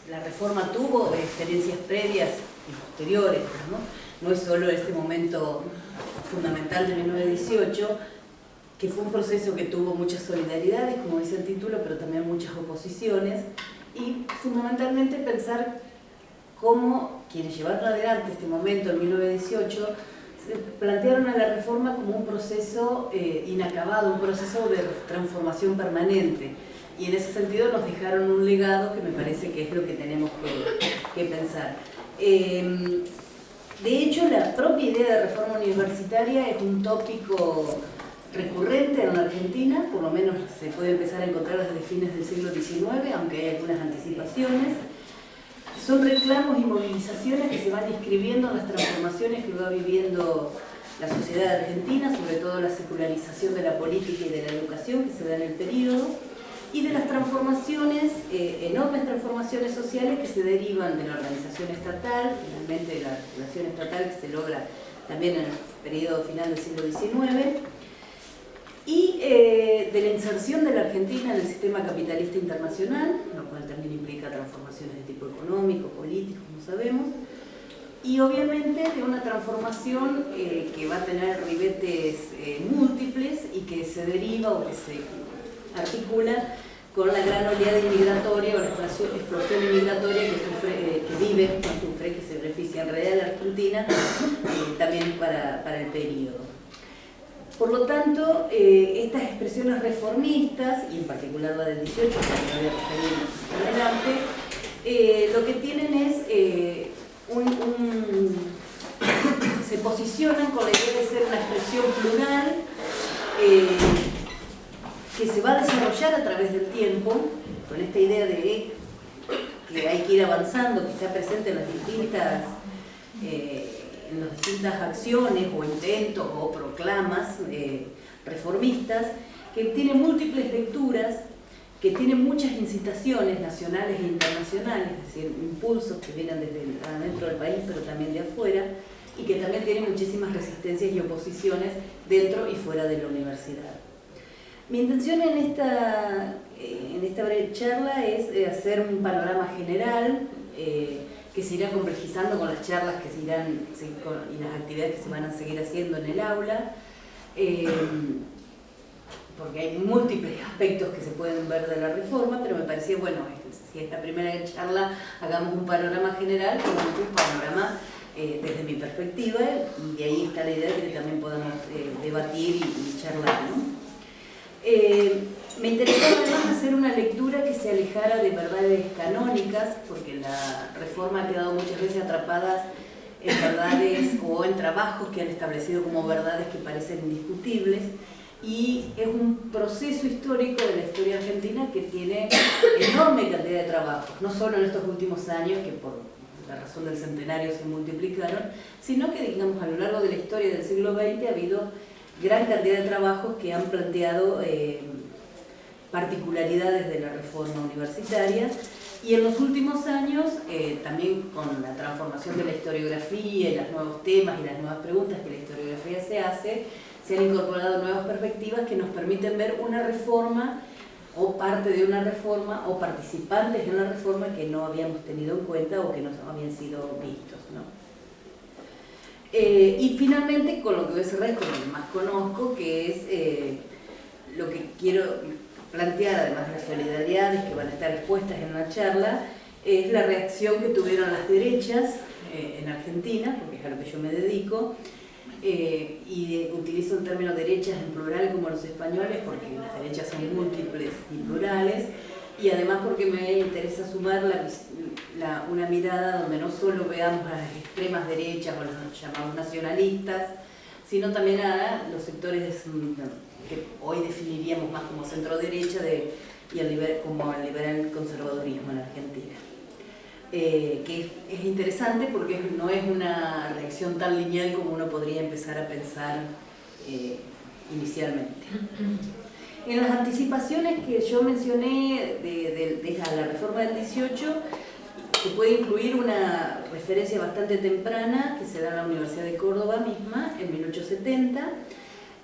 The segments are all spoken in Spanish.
la reforma tuvo experiencias previas y posteriores, ¿no? No es solo este momento fundamental de 1918, que fue un proceso que tuvo muchas solidaridades, como dice el título, pero también muchas oposiciones, y fundamentalmente pensar cómo quienes llevaron adelante este momento en 1918 plantearon a la reforma como un proceso inacabado, un proceso de transformación permanente. Y en ese sentido nos dejaron un legado que me parece que es lo que tenemos que pensar. De hecho, la propia idea de reforma universitaria es un tópico recurrente en la Argentina, por lo menos se puede empezar a encontrar desde fines del siglo XIX, aunque hay algunas anticipaciones. Son reclamos y movilizaciones que se van inscribiendo en las transformaciones que va viviendo la sociedad argentina, sobre todo la secularización de la política y de la educación que se da en el periodo, y de las transformaciones, enormes transformaciones sociales que se derivan de la organización estatal, finalmente de la regulación estatal que se logra también en el periodo final del siglo XIX, y de la inserción de la Argentina en el sistema capitalista internacional, lo cual también implica transformaciones de tipo económico, político, como sabemos, y obviamente de una transformación que va a tener ribetes múltiples y que se deriva o que se articula con la gran oleada inmigratoria o la explosión inmigratoria que se beneficia en realidad a la Argentina también para el periodo. Por lo tanto, estas expresiones reformistas, y en particular la del 18, que me voy a referir más adelante, lo que tienen es se posicionan con la idea de ser una expresión plural que se va a desarrollar a través del tiempo, con esta idea de que hay que ir avanzando, que está presente en las distintas acciones o intentos o proclamas reformistas, que tienen múltiples lecturas, que tienen muchas incitaciones nacionales e internacionales, es decir, impulsos que vienen desde adentro del país pero también de afuera, y que también tienen muchísimas resistencias y oposiciones dentro y fuera de la universidad. Mi intención en esta breve charla es hacer un panorama general que se irá complejizando con las charlas que se irán y las actividades que se van a seguir haciendo en el aula, porque hay múltiples aspectos que se pueden ver de la reforma, pero me parecía, bueno, si esta primera charla hagamos un panorama general, un panorama desde mi perspectiva, y de ahí está la idea de que también podamos debatir y charlar, ¿no? Me interesaba además hacer una lectura que se alejara de verdades canónicas, porque la reforma ha quedado muchas veces atrapada en verdades o en trabajos que han establecido como verdades que parecen indiscutibles, y es un proceso histórico de la historia argentina que tiene enorme cantidad de trabajos, no solo en estos últimos años, que por la razón del centenario se multiplicaron, sino que, digamos, a lo largo de la historia del siglo XX ha habido gran cantidad de trabajos que han planteado particularidades de la reforma universitaria, y en los últimos años, también con la transformación de la historiografía y los nuevos temas y las nuevas preguntas que la historiografía se hace, se han incorporado nuevas perspectivas que nos permiten ver una reforma o parte de una reforma o participantes de una reforma que no habíamos tenido en cuenta o que no habían sido vistos, ¿no? Y finalmente, con lo que voy a cerrar es con lo que más conozco, que es lo que quiero plantear, además de las solidaridades que van a estar expuestas en la charla, es la reacción que tuvieron las derechas en Argentina, porque es a lo que yo me dedico, y utilizo el término derechas en plural como los españoles, porque las derechas son múltiples y plurales, y además porque me interesa sumar una mirada donde no solo veamos a las extremas derechas o a los llamados nacionalistas, sino también a los sectores que hoy definiríamos más como centro-derecha como el liberal conservadurismo en Argentina. Que es interesante porque no es una reacción tan lineal como uno podría empezar a pensar inicialmente. En las anticipaciones que yo mencioné de la reforma del 18, se puede incluir una referencia bastante temprana que se da en la Universidad de Córdoba misma, en 1870,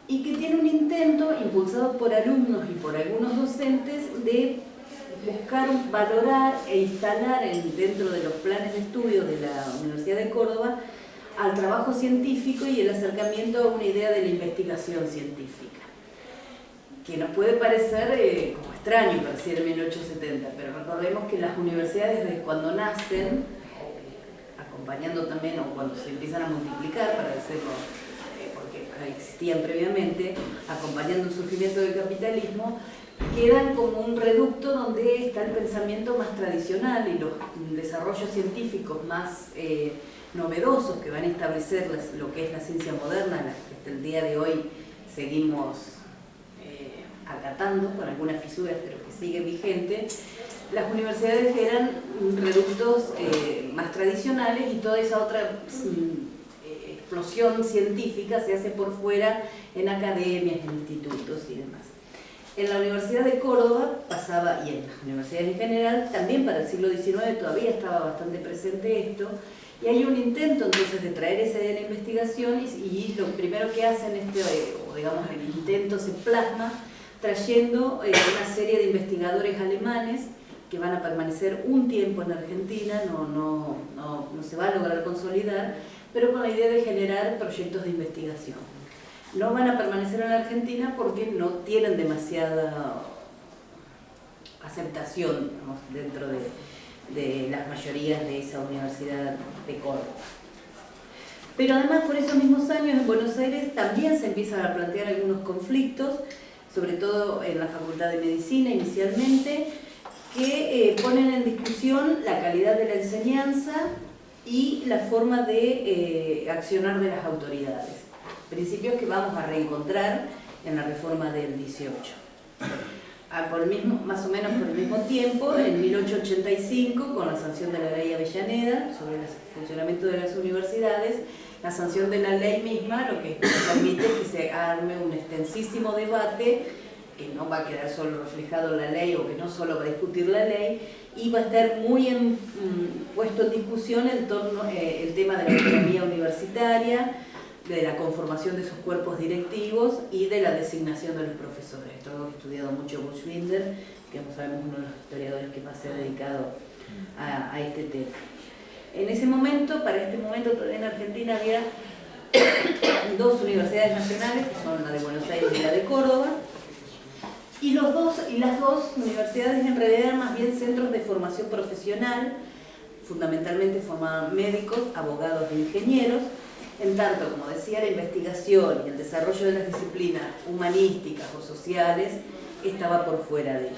y que tiene un intento, impulsado por alumnos y por algunos docentes, de buscar valorar e instalar dentro de los planes de estudio de la Universidad de Córdoba al trabajo científico y el acercamiento a una idea de la investigación científica, que nos puede parecer como extraño parecer en 1870, pero recordemos que las universidades desde cuando nacen, acompañando también, o cuando se empiezan a multiplicar, para decirlo, porque existían previamente, acompañando el surgimiento del capitalismo, quedan como un reducto donde está el pensamiento más tradicional y los desarrollos científicos más novedosos que van a establecer lo que es la ciencia moderna, la que hasta el día de hoy seguimos acatando con algunas fisuras, pero que sigue vigente. Las universidades eran reductos más tradicionales y toda esa otra explosión científica se hace por fuera en academias, en institutos y demás. En la Universidad de Córdoba pasaba, y en las universidades en general, también para el siglo XIX todavía estaba bastante presente esto, y hay un intento entonces de traer esa idea de la investigación y lo primero que hacen, o digamos el intento se plasma trayendo una serie de investigadores alemanes que van a permanecer un tiempo en Argentina, no se va a lograr consolidar, pero con la idea de generar proyectos de investigación. No van a permanecer en la Argentina porque no tienen demasiada aceptación, digamos, dentro de las mayorías de esa Universidad de Córdoba. Pero además, por esos mismos años en Buenos Aires también se empiezan a plantear algunos conflictos, sobre todo en la Facultad de Medicina inicialmente, que ponen en discusión la calidad de la enseñanza y la forma de accionar de las autoridades. Principios que vamos a reencontrar en la reforma del 18. Más o menos por el mismo tiempo, en 1885, con la sanción de la ley Avellaneda sobre el funcionamiento de las universidades, la sanción de la ley misma lo que permite que se arme un extensísimo debate que no va a quedar solo reflejado en la ley o que no solo va a discutir la ley, y va a estar muy puesto en discusión en torno el tema de la autonomía universitaria, de la conformación de sus cuerpos directivos y de la designación de los profesores. Esto lo ha estudiado mucho Buchbinder, que como sabemos uno de los historiadores que más se ha dedicado a este tema. En ese momento, para este momento todavía en Argentina había dos universidades nacionales, que son la de Buenos Aires y la de Córdoba, y las dos universidades en realidad eran más bien centros de formación profesional, fundamentalmente formaban médicos, abogados e ingenieros, en tanto, como decía, la investigación y el desarrollo de las disciplinas humanísticas o sociales estaba por fuera de ello.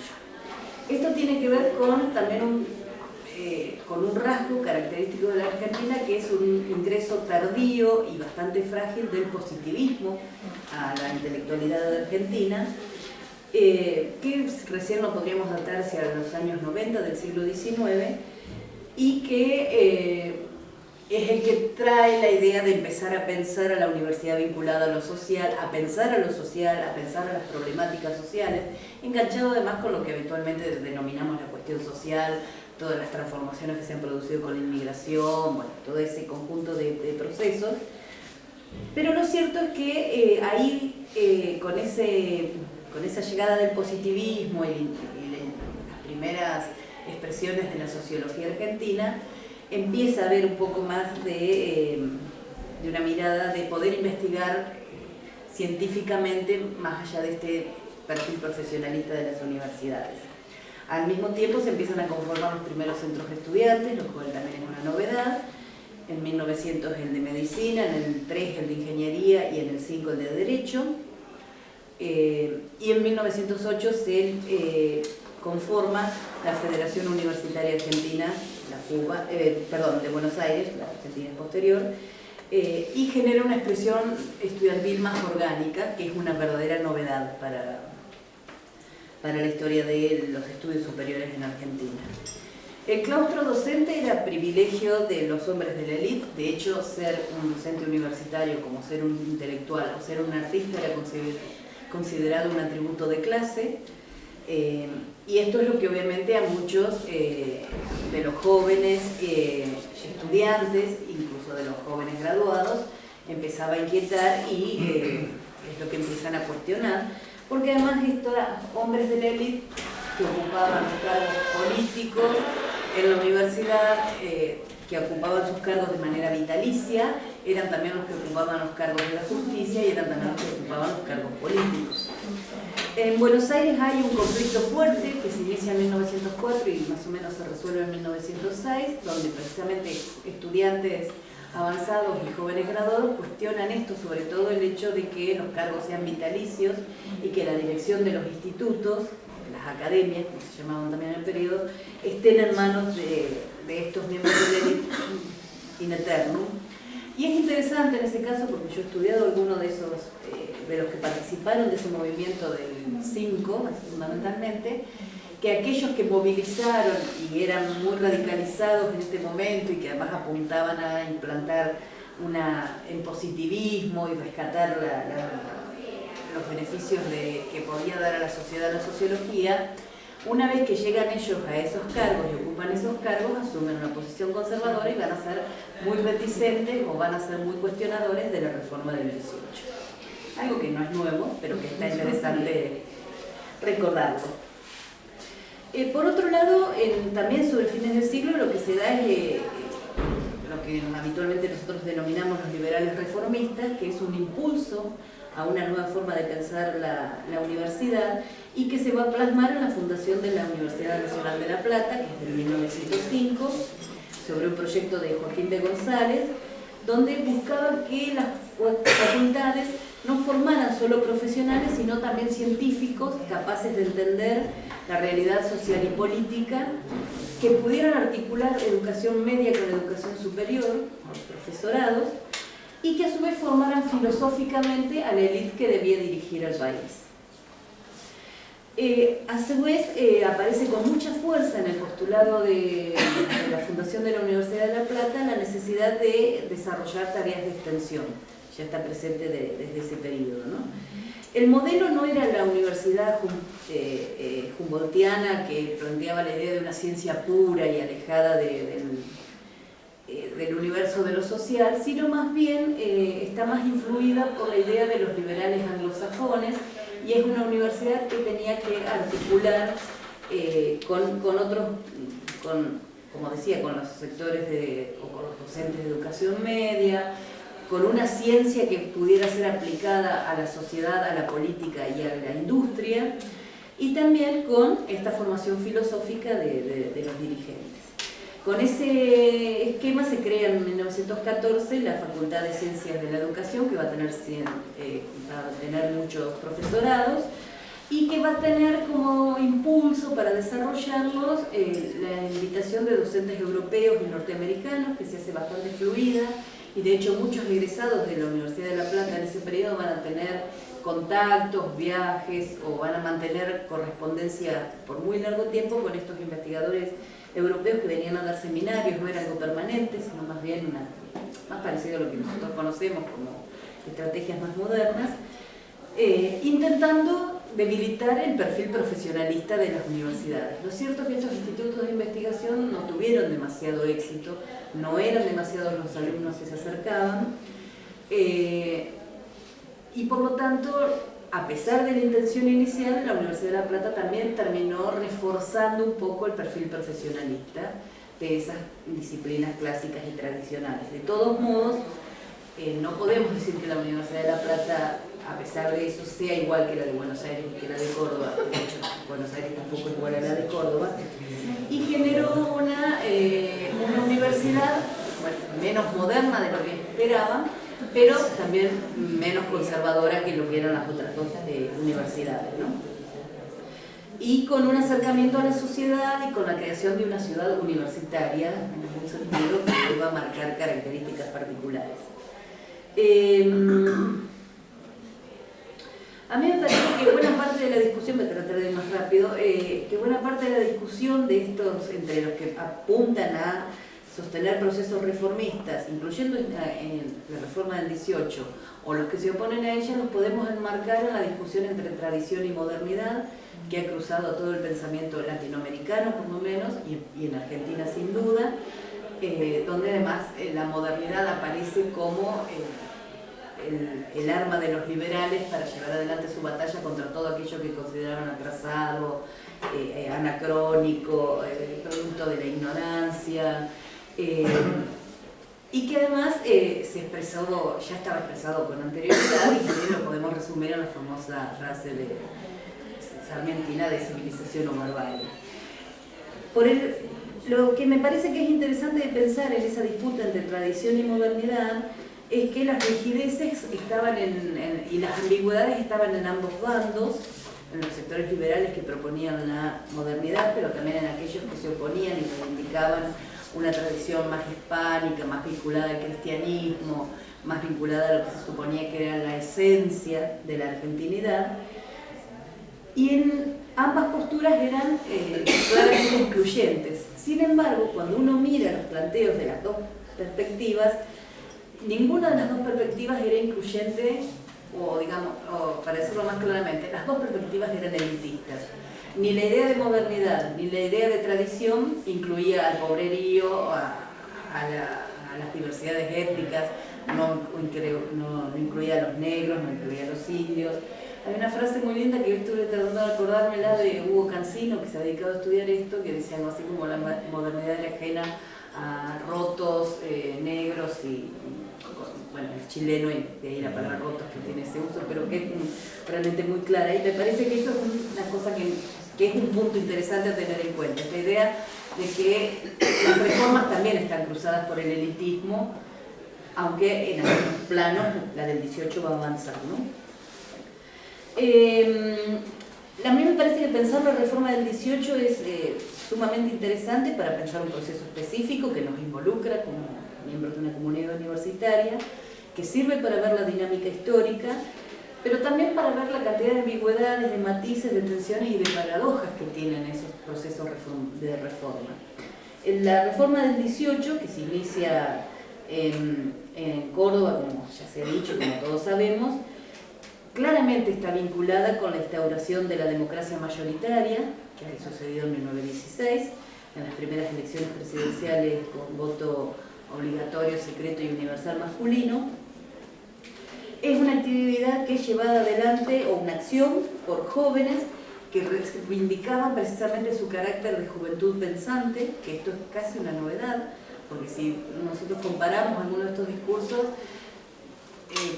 Esto tiene que ver con también con un rasgo característico de la Argentina, que es un ingreso tardío y bastante frágil del positivismo a la intelectualidad de Argentina, que recién lo podríamos datar hacia los años 90 del siglo XIX, y que es el que trae la idea de empezar a pensar a la universidad vinculada a lo social, a pensar a lo social, a pensar a las problemáticas sociales, enganchado además con lo que habitualmente denominamos la cuestión social, todas las transformaciones que se han producido con la inmigración, bueno, todo ese conjunto de procesos. Pero lo cierto es que ahí, con esa llegada del positivismo y las primeras expresiones de la sociología argentina, empieza a haber un poco más de una mirada de poder investigar científicamente más allá de este perfil profesionalista de las universidades. Al mismo tiempo se empiezan a conformar los primeros centros de estudiantes, lo cual también es una novedad. En 1900 el de Medicina, en el 3 el de Ingeniería y en el 5 el de Derecho. Y en 1908 se conforma la Federación Universitaria Argentina, la FUBA, de Buenos Aires, la Argentina es posterior, y genera una expresión estudiantil más orgánica, que es una verdadera novedad para la historia de los estudios superiores en Argentina. El claustro docente era privilegio de los hombres de la élite. De hecho, ser un docente universitario, como ser un intelectual o ser un artista, era considerado un atributo de clase. Y esto es lo que obviamente a muchos de los jóvenes estudiantes, incluso de los jóvenes graduados, empezaba a inquietar y es lo que empiezan a cuestionar, porque además estos hombres de la élite que ocupaban los cargos políticos en la universidad, que ocupaban sus cargos de manera vitalicia, eran también los que ocupaban los cargos de la justicia y eran también los que ocupaban los cargos políticos. En Buenos Aires hay un conflicto fuerte que se inicia en 1904 y más o menos se resuelve en 1906, donde precisamente estudiantes avanzados y jóvenes graduados cuestionan esto, sobre todo el hecho de que los cargos sean vitalicios y que la dirección de los institutos, las academias, como se llamaban también en el periodo, estén en manos de estos miembros de la élite in eternum. Y es interesante en ese caso, porque yo he estudiado algunos de esos, de los que participaron de ese movimiento del 5, fundamentalmente, que aquellos que movilizaron y eran muy radicalizados en este momento y que además apuntaban a implantar el positivismo y rescatar los beneficios que podía dar a la sociedad la sociología, una vez que llegan ellos a esos cargos y ocupan esos cargos, asumen una posición conservadora y van a ser muy reticentes o van a ser muy cuestionadores de la reforma del 18. Algo que no es nuevo, pero que está interesante recordarlo. Por otro lado, también sobre fines del siglo lo que se da es lo que habitualmente nosotros denominamos los liberales reformistas, que es un impulso a una nueva forma de pensar la universidad y que se va a plasmar en la fundación de la Universidad Nacional de La Plata, que es de 1905, sobre un proyecto de Joaquín de González, donde buscaba que las facultades no formaran solo profesionales, sino también científicos capaces de entender la realidad social y política, que pudieran articular educación media con educación superior, con profesorados, y que a su vez formaran filosóficamente a la élite que debía dirigir al país. A su vez aparece con mucha fuerza en el postulado de la fundación de la Universidad de La Plata la necesidad de desarrollar tareas de extensión, ya está presente desde ese periodo, ¿no? El modelo no era la universidad humboldtiana que planteaba la idea de una ciencia pura y alejada del universo de lo social, sino más bien está más influida por la idea de los liberales anglosajones, y es una universidad que tenía que articular con otros, como decía, con los sectores o con los docentes de educación media, con una ciencia que pudiera ser aplicada a la sociedad, a la política y a la industria, y también con esta formación filosófica de los dirigentes. Con ese esquema se crea en 1914 la Facultad de Ciencias de la Educación, que va a tener muchos profesorados y que va a tener como impulso para desarrollarlos la invitación de docentes europeos y norteamericanos, que se hace bastante fluida, y de hecho muchos egresados de la Universidad de La Plata en ese periodo van a tener contactos, viajes o van a mantener correspondencia por muy largo tiempo con estos investigadores europeos que venían a dar seminarios, no era algo permanente, sino más bien más parecido a lo que nosotros conocemos como estrategias más modernas, intentando debilitar el perfil profesionalista de las universidades. Lo cierto es que estos institutos de investigación no tuvieron demasiado éxito, no eran demasiados los alumnos que se acercaban, y por lo tanto, a pesar de la intención inicial, la Universidad de La Plata también terminó reforzando un poco el perfil profesionalista de esas disciplinas clásicas y tradicionales. De todos modos, no podemos decir que la Universidad de La Plata, a pesar de eso, sea igual que la de Buenos Aires y que la de Córdoba. De hecho, Buenos Aires tampoco es igual a la de Córdoba. Y generó una universidad, bueno, menos moderna de lo que esperaban, pero también menos conservadora que lo que eran las otras dos universidades, ¿no? Y con un acercamiento a la sociedad y con la creación de una ciudad universitaria, en algún sentido, que va a marcar características particulares. A mí me parece que buena parte de la discusión, voy a tratar de ir más rápido, que buena parte de la discusión de estos, entre los que apuntan a sostener procesos reformistas, incluyendo en la reforma del 18, o los que se oponen a ella, los podemos enmarcar en la discusión entre tradición y modernidad, que ha cruzado a todo el pensamiento latinoamericano, por lo menos, y en Argentina sin duda, donde además la modernidad aparece como el arma de los liberales para llevar adelante su batalla contra todo aquello que consideraban atrasado, anacrónico, producto de la ignorancia, y que además se expresó, ya estaba expresado con anterioridad, y también lo podemos resumir en la famosa frase de sarmientina de civilización o barbarie. Lo que me parece que es interesante de pensar en esa disputa entre tradición y modernidad es que las rigideces estaban y las ambigüedades estaban en ambos bandos, en los sectores liberales que proponían la modernidad, pero también en aquellos que se oponían y reivindicaban una tradición más hispánica, más vinculada al cristianismo, más vinculada a lo que se suponía que era la esencia de la argentinidad. Y en ambas posturas eran claramente excluyentes. Sin embargo, cuando uno mira los planteos de las dos perspectivas, ninguna de las dos perspectivas era incluyente, o digamos, para decirlo más claramente, las dos perspectivas eran elitistas. Ni la idea de modernidad, ni la idea de tradición incluía al pobrerío, a las diversidades étnicas, no incluía a los negros, no incluía a los indios. Hay una frase muy linda que yo estuve tratando de acordármela de Hugo Cancino, que se ha dedicado a estudiar esto, que decía algo así como la modernidad era ajena a rotos, negros y, bueno, el chileno, y de ahí la palabra rotos que tiene ese uso, pero que es realmente muy clara. Y me parece que eso es una cosa que es un punto interesante a tener en cuenta, esta idea de que las reformas también están cruzadas por el elitismo, aunque en algunos planos la del 18 va a avanzar, ¿no? A mí me parece que pensar la reforma del 18 es sumamente interesante para pensar un proceso específico que nos involucra como miembros de una comunidad universitaria, que sirve para ver la dinámica histórica, pero también para ver la cantidad de ambigüedades, de matices, de tensiones y de paradojas que tienen esos procesos de reforma. La reforma del 18, que se inicia en Córdoba, como ya se ha dicho, como todos sabemos, claramente está vinculada con la instauración de la democracia mayoritaria, que ha sucedido en 1916, en las primeras elecciones presidenciales con voto obligatorio, secreto y universal masculino. Es una actividad que es llevada adelante, o una acción, por jóvenes que reivindicaban precisamente su carácter de juventud pensante, que esto es casi una novedad, porque si nosotros comparamos algunos de estos discursos,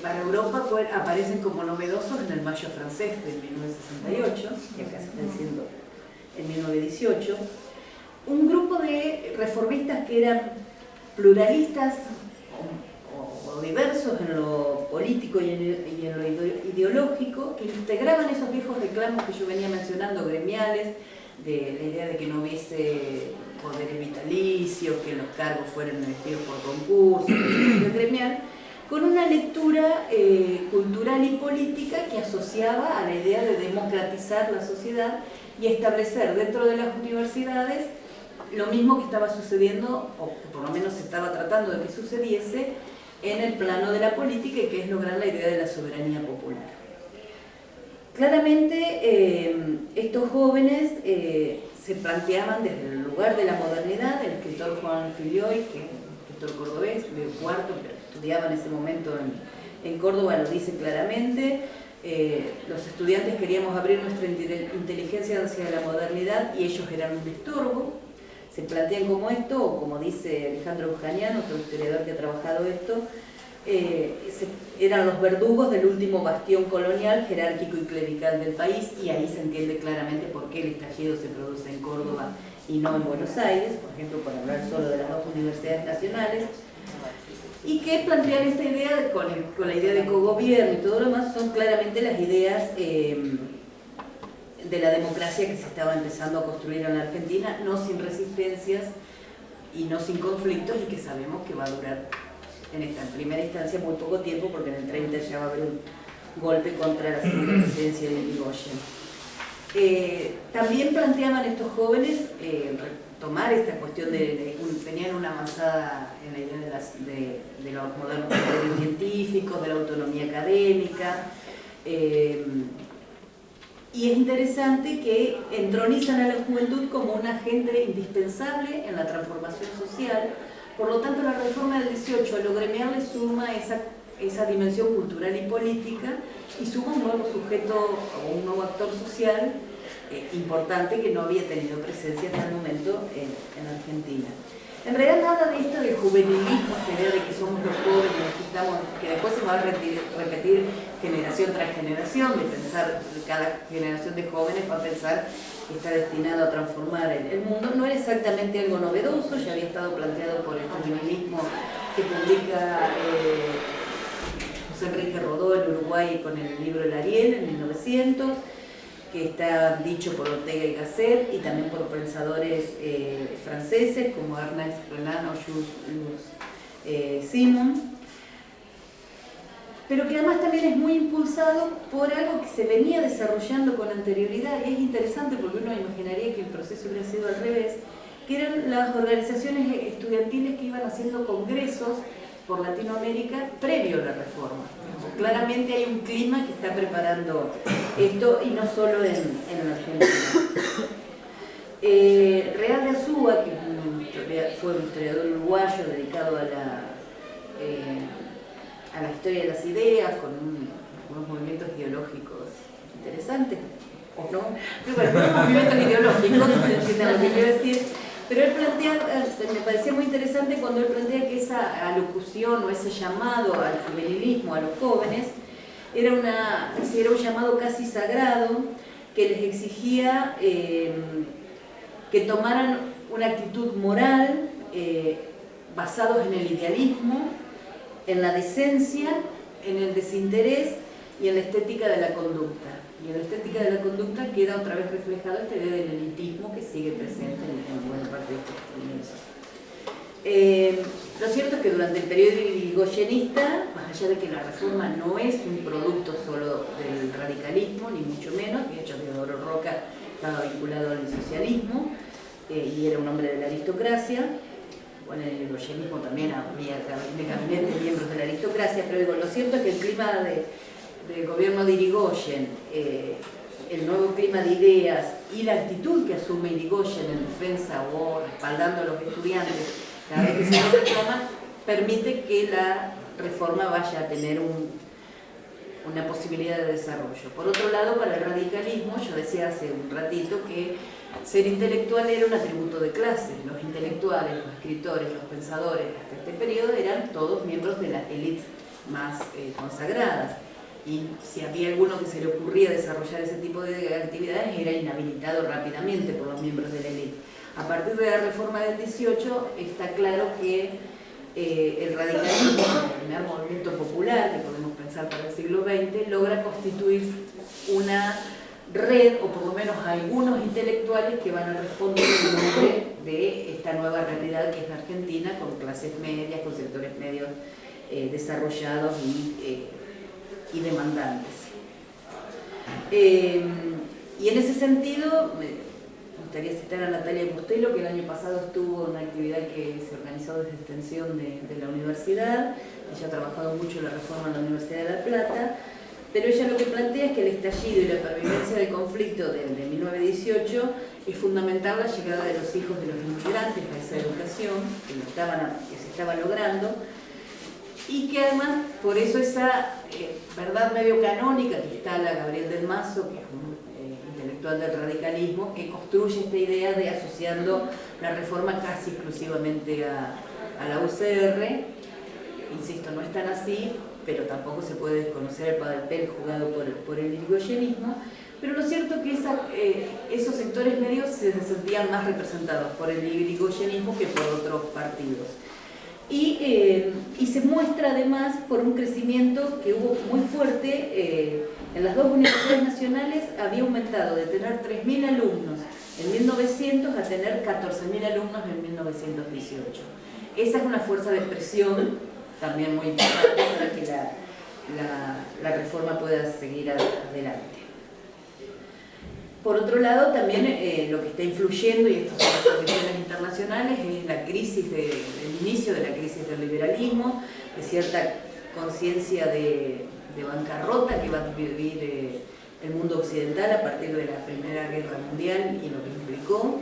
para Europa aparecen como novedosos en el Mayo francés de 1968, y acá se está diciendo en 1918, un grupo de reformistas que eran pluralistas o diversos en lo político y en lo ideológico, que integraban esos viejos reclamos que yo venía mencionando, gremiales, de la idea de que no hubiese poderes vitalicios, que los cargos fueran elegidos por concurso, gremial, con una lectura cultural y política que asociaba a la idea de democratizar la sociedad y establecer dentro de las universidades lo mismo que estaba sucediendo, o que por lo menos se estaba tratando de que sucediese en el plano de la política, y que es lograr la idea de la soberanía popular. Claramente estos jóvenes se planteaban desde el lugar de la modernidad. El escritor Juan Filioy, que es un escritor cordobés, de cuarto, pero estudiaba en ese momento en Córdoba, lo dice claramente. Los estudiantes queríamos abrir nuestra inteligencia hacia la modernidad y ellos eran un estorbo. Se plantean como esto, o como dice Alejandro Eujanian, otro historiador que ha trabajado esto, eran los verdugos del último bastión colonial, jerárquico y clerical del país, y ahí se entiende claramente por qué el estallido se produce en Córdoba y no en Buenos Aires, por ejemplo, por hablar solo de las dos universidades nacionales, y que plantean esta idea, con la idea de cogobierno y todo lo demás, son claramente las ideas de la democracia que se estaba empezando a construir en la Argentina, no sin resistencias y no sin conflictos, y que sabemos que va a durar en esta primera instancia muy poco tiempo, porque en el 30 ya va a haber un golpe contra la segunda presidencia de Irigoyen. También planteaban estos jóvenes tomar esta cuestión tenían una avanzada en la idea de los modernos criterios científicos, de la autonomía académica, y es interesante que entronizan a la juventud como un agente indispensable en la transformación social. Por lo tanto, la reforma del 18 a lo gremial le suma esa esa dimensión cultural y política y suma un nuevo sujeto o un nuevo actor social importante que no había tenido presencia hasta el momento en Argentina. En realidad nada de esto del juvenilismo, esta idea de que somos los jóvenes, que después se va a repetir generación tras generación, de pensar que cada generación de jóvenes va a pensar que está destinado a transformar el mundo, no era exactamente algo novedoso, ya había estado planteado por el juvenilismo que publica José Enrique Rodó en Uruguay con el libro El Ariel en 1900, que está dicho por Ortega y Gasset y también por pensadores franceses como Ernest Renan o Jules Simon, pero que además también es muy impulsado por algo que se venía desarrollando con anterioridad, y es interesante porque uno imaginaría que el proceso hubiera sido al revés, que eran las organizaciones estudiantiles que iban haciendo congresos por Latinoamérica previo a la reforma. Claramente hay un clima que está preparando esto, y no solo en Argentina. Real de Azúa, que fue un historiador uruguayo dedicado a la historia de las ideas, con unos movimientos ideológicos interesantes, o no, pero bueno, unos movimientos ideológicos, entiendan lo que quiero decir. Pero él me parecía muy interesante cuando él plantea que esa alocución o ese llamado al juvenilismo, a los jóvenes, era un llamado casi sagrado que les exigía que tomaran una actitud moral basados en el idealismo, en la decencia, en el desinterés y en la estética de la conducta. Y en la estética de la conducta queda otra vez reflejado esta idea del elitismo que sigue presente en buena parte de estos comienzos. Lo cierto es que durante el periodo irigoyenista, más allá de que la reforma no es un producto solo del radicalismo, ni mucho menos, de hecho Teodoro Roca estaba vinculado al socialismo y era un hombre de la aristocracia. Bueno, en el irigoyenismo también había en el gabinete miembros de la aristocracia, pero digo, lo cierto es que el clima del gobierno de Irigoyen, el nuevo clima de ideas y la actitud que asume Irigoyen en defensa o respaldando a los estudiantes cada vez que se reforma, permite que la reforma vaya a tener una posibilidad de desarrollo. Por otro lado, para el radicalismo, yo decía hace un ratito que ser intelectual era un atributo de clase. Los intelectuales, los escritores, los pensadores hasta este periodo eran todos miembros de las élites más consagradas. Y si había alguno que se le ocurría desarrollar ese tipo de actividades, era inhabilitado rápidamente por los miembros de la élite. A partir de la reforma del 18 está claro que el radicalismo, el primer movimiento popular que podemos pensar para el siglo XX, logra constituir una red, o por lo menos algunos intelectuales que van a responder en nombre de esta nueva realidad que es la Argentina, con clases medias, con sectores medios desarrollados y demandantes. Y en ese sentido, me gustaría citar a Natalia Bustelo, que el año pasado estuvo en una actividad que se organizó desde extensión de la universidad. Ella ha trabajado mucho en la reforma en la Universidad de La Plata, pero ella lo que plantea es que el estallido y la pervivencia del conflicto de 1918 es fundamental la llegada de los hijos de los inmigrantes a esa educación que se estaba logrando, y que además, por eso esa verdad medio canónica que instala Gabriel del Mazo, que es un intelectual del radicalismo, que construye esta idea de asociando la reforma casi exclusivamente a la UCR. Insisto, no es tan así, pero tampoco se puede desconocer el papel jugado por el irigoyenismo. Pero lo cierto es que esos sectores medios se sentían más representados por el irigoyenismo que por otros partidos. Y se muestra además por un crecimiento que hubo muy fuerte. En las dos universidades nacionales había aumentado de tener 3.000 alumnos en 1900 a tener 14.000 alumnos en 1918. Esa es una fuerza de presión también muy importante para que la reforma pueda seguir adelante. Por otro lado, también lo que está influyendo, y estas son las condiciones internacionales, es la crisis el inicio de la crisis del liberalismo, de cierta conciencia de bancarrota que va a vivir el mundo occidental a partir de la Primera Guerra Mundial y lo que implicó,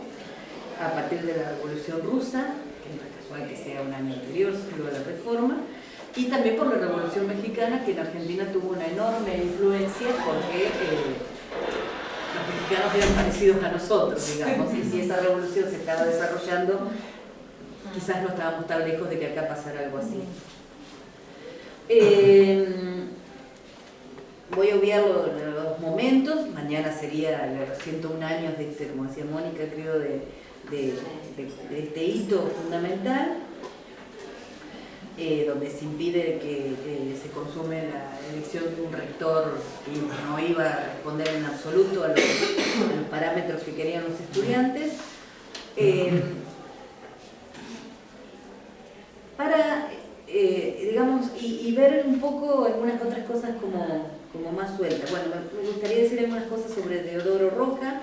a partir de la Revolución Rusa, que no es casual que sea un año anterior, luego de la reforma, y también por la Revolución Mexicana, que en Argentina tuvo una enorme influencia porque los mexicanos eran parecidos a nosotros, digamos, y si esa revolución se estaba desarrollando, quizás no estábamos tan lejos de que acá pasara algo así. Voy a obviar los momentos. Mañana sería los 101 años de este, como decía Mónica, creo, de este hito fundamental, donde se impide que se consume la elección de un rector que no iba a responder en absoluto a los parámetros que querían los estudiantes. Para, digamos, y ver un poco algunas otras cosas como más sueltas. Bueno, me gustaría decir algunas cosas sobre Deodoro Roca,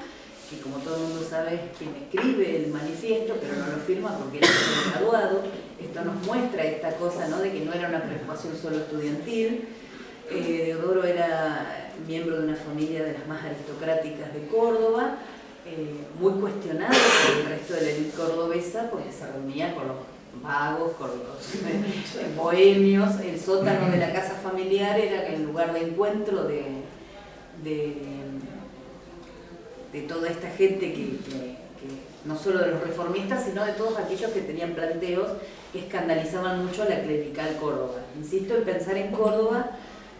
que como todo el mundo sabe es quien escribe el manifiesto, pero no lo firma porque él es graduado. Esto nos muestra esta cosa, ¿no?, de que no era una preocupación solo estudiantil. Deodoro era miembro de una familia de las más aristocráticas de Córdoba, muy cuestionado por el resto de la élite cordobesa porque se reunía con los vagos, con los bohemios. El sótano de la casa familiar era el lugar de encuentro de toda esta gente que no solo de los reformistas, sino de todos aquellos que tenían planteos que escandalizaban mucho a la clerical Córdoba. Insisto en pensar en Córdoba,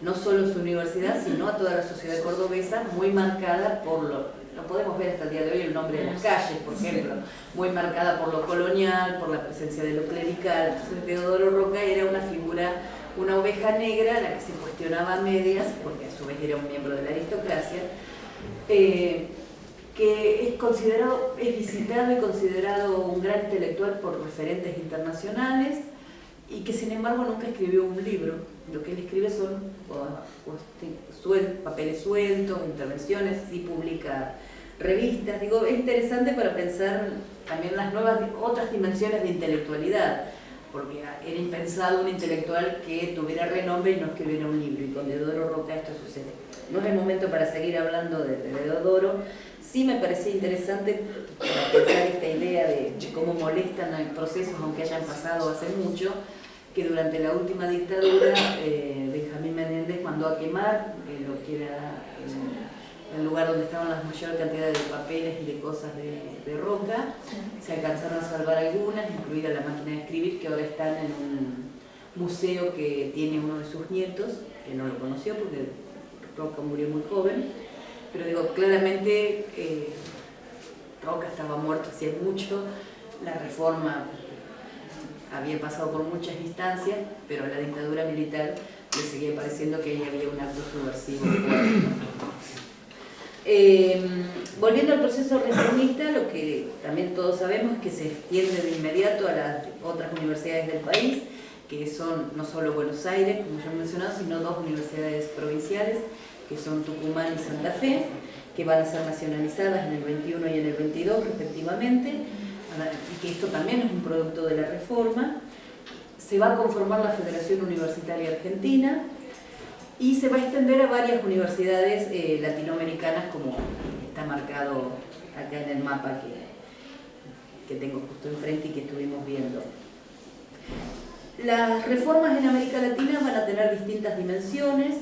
no solo su universidad, sino a toda la sociedad cordobesa, muy marcada por lo podemos ver hasta el día de hoy, el nombre de las calles, por ejemplo, muy marcada por lo colonial, por la presencia de lo clerical. Entonces Deodoro Roca era una figura, una oveja negra a la que se cuestionaba a medias, porque a su vez era un miembro de la aristocracia, que es visitado y considerado un gran intelectual por referentes internacionales, y que sin embargo nunca escribió un libro. Lo que él escribe son papeles sueltos, intervenciones, sí publica revistas. Digo, es interesante para pensar también las otras dimensiones de intelectualidad, porque era impensado un intelectual que tuviera renombre y no escribiera un libro, y con Deodoro Roca esto sucede. No es el momento para seguir hablando de Deodoro. Sí me parecía interesante para pensar esta idea de cómo molestan los procesos, aunque hayan pasado hace mucho, que durante la última dictadura Benjamín Menéndez mandó a quemar lo que era el lugar donde estaban las mayor cantidad de papeles y de cosas de Roca. Se alcanzaron a salvar algunas, incluida la máquina de escribir, que ahora están en un museo que tiene uno de sus nietos, que no lo conoció porque Roca murió muy joven. Pero digo, claramente Roca estaba muerto hacía mucho, la reforma había pasado por muchas instancias, pero a la dictadura militar le seguía pareciendo que ahí había un acto subversivo. Volviendo al proceso reformista, lo que también todos sabemos es que se extiende de inmediato a las otras universidades del país, que son no solo Buenos Aires, como ya he mencionado, sino dos universidades provinciales, que son Tucumán y Santa Fe, que van a ser nacionalizadas en el 21 y en el 22 respectivamente, y que esto también es un producto de la reforma. Se va a conformar la Federación Universitaria Argentina y se va a extender a varias universidades latinoamericanas, como está marcado acá en el mapa que tengo justo enfrente y que estuvimos viendo. Las reformas en América Latina van a tener distintas dimensiones,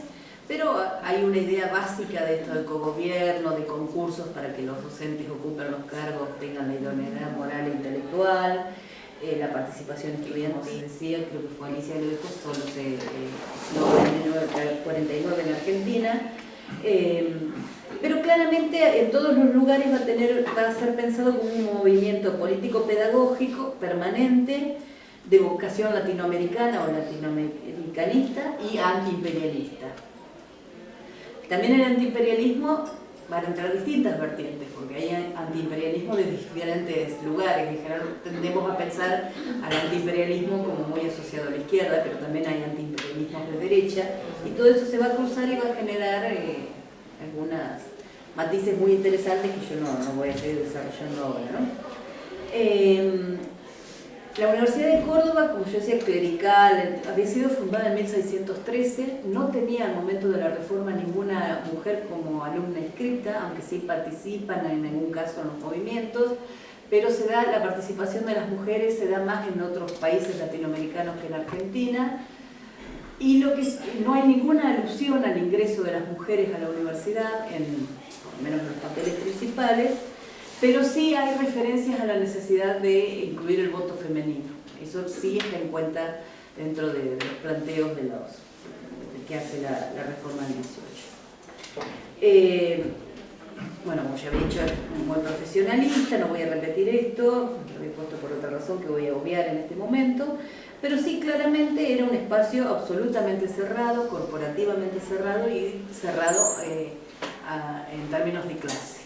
pero hay una idea básica de esto de cogobierno, de concursos para que los docentes ocupen los cargos, tengan la idoneidad moral e intelectual, la participación estudiantil. Como se decía, creo que fue Alicia lo dijo, solo se logró en 1949 en Argentina, pero claramente en todos los lugares va a ser pensado como un movimiento político-pedagógico permanente, de vocación latinoamericana o latinoamericanista y antiimperialista. También en el antiimperialismo van a entrar distintas vertientes, porque hay antiimperialismo de diferentes lugares. En general tendemos a pensar al antiimperialismo como muy asociado a la izquierda, pero también hay antiimperialismos de derecha, y todo eso se va a cruzar y va a generar algunas matices muy interesantes que yo no voy a seguir desarrollando ahora, ¿no? La Universidad de Córdoba, como yo decía, clerical, había sido fundada en 1613, no tenía al momento de la reforma ninguna mujer como alumna inscripta, aunque sí participan en algún caso en los movimientos, pero la participación de las mujeres se da más en otros países latinoamericanos que en Argentina. Y no hay ninguna alusión al ingreso de las mujeres a la universidad, por lo menos en los papeles principales, pero sí hay referencias a la necesidad de incluir el voto femenino. Eso sí está en cuenta dentro de los planteos de que hace la reforma del 18. Bueno, como ya había dicho, es muy profesionalista, no voy a repetir esto, lo he puesto por otra razón que voy a obviar en este momento, pero sí claramente era un espacio absolutamente cerrado, corporativamente cerrado y cerrado en términos de clase.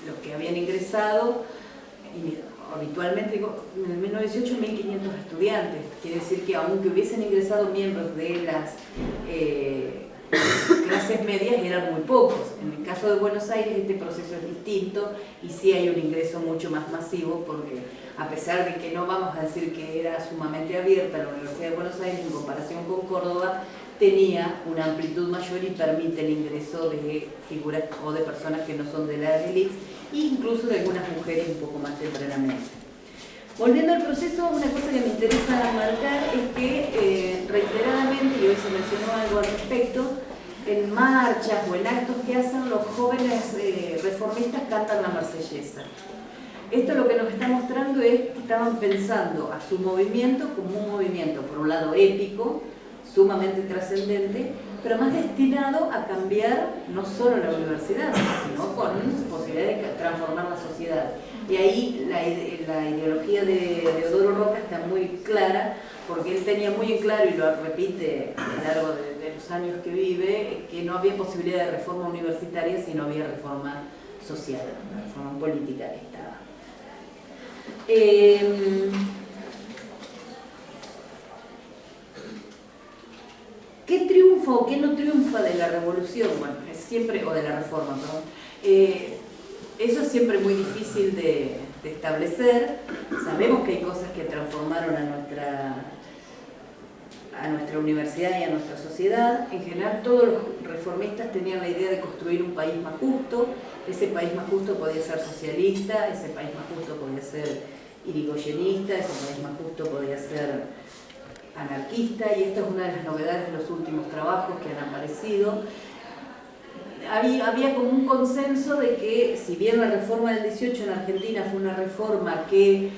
Los que habían ingresado, habitualmente, en el 1918, 1.500 estudiantes, quiere decir que aunque hubiesen ingresado miembros de las clases medias, eran muy pocos. En el caso de Buenos Aires este proceso es distinto y sí hay un ingreso mucho más masivo, porque a pesar de que no vamos a decir que era sumamente abierta, la Universidad de Buenos Aires en comparación con Córdoba tenía una amplitud mayor y permite el ingreso de figuras o de personas que no son de la élite, e incluso de algunas mujeres un poco más tempranamente. Volviendo al proceso, una cosa que me interesa marcar es que reiteradamente, y hoy se mencionó algo al respecto, en marchas o en actos que hacen los jóvenes reformistas cantan la marsellesa. Esto lo que nos está mostrando es que estaban pensando a su movimiento como un movimiento, por un lado épico, sumamente trascendente, pero más destinado a cambiar no solo la universidad, sino con posibilidad de transformar la sociedad. Y ahí la ideología de Deodoro Roca está muy clara, porque él tenía muy en claro, y lo repite a lo largo de los años que vive, que no había posibilidad de reforma universitaria si no había reforma social, reforma política que estaba. ¿Qué triunfa o qué no triunfa de la revolución? Bueno, es siempre, o de la reforma, perdón. Eso es siempre muy difícil de establecer. Sabemos que hay cosas que transformaron a nuestra universidad y a nuestra sociedad. En general, todos los reformistas tenían la idea de construir un país más justo. Ese país más justo podía ser socialista, ese país más justo podía ser irigoyenista, ese país más justo podía ser anarquista, y esta es una de las novedades de los últimos trabajos que han aparecido. Había como un consenso de que, si bien la reforma del 18 en Argentina fue una reforma que